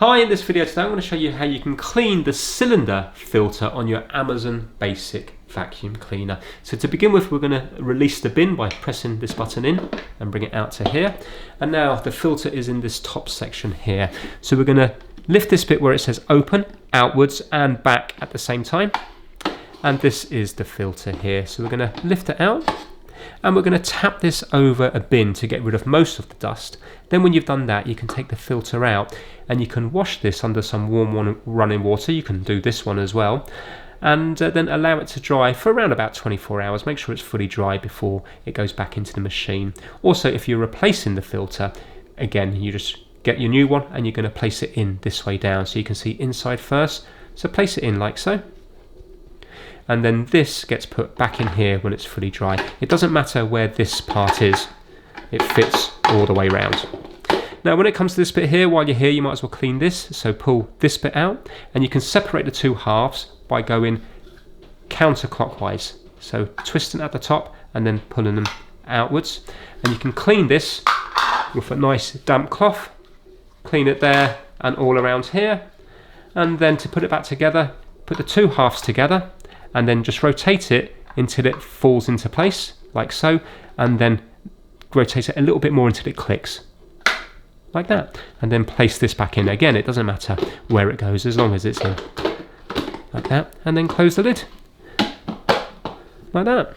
Hi, in this video today I'm going to show you how you can clean the cylinder filter on your Amzaon Basic Vacuum Cleaner. So to begin with, we're going to release the bin by pressing this button in and bring it out to here. And now the filter is in this top section here. So we're going to lift this bit where it says open, outwards and back at the same time. And this is the filter here. So we're going to lift it out. And we're going to tap this over a bin to get rid of most of the dust. Then when you've done that, you can take the filter out and you can wash this under some warm running water. You can do this one as well. And then allow it to dry for around about 24 hours. Make sure it's fully dry before it goes back into the machine. Also, if you're replacing the filter, again, you just get your new one and you're going to place it in this way down. So you can see inside first. So place it in like so. And then this gets put back in here when it's fully dry. It doesn't matter where this part is, it fits all the way around. Now when it comes to this bit here, while you're here you might as well clean this. So pull this bit out and you can separate the two halves by going counterclockwise. So twisting at the top and then pulling them outwards. And you can clean this with a nice damp cloth. Clean it there and all around here. And then to put it back together, put the two halves together and then just rotate it until it falls into place, like so, and then rotate it a little bit more until it clicks, like that. And then place this back in. Again, it doesn't matter where it goes as long as it's in, like that. And then close the lid, like that.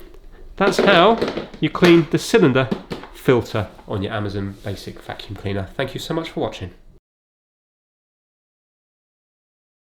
That's how you clean the cylinder filter on your Amzaon Basic Vacuum Cleaner. Thank you so much for watching.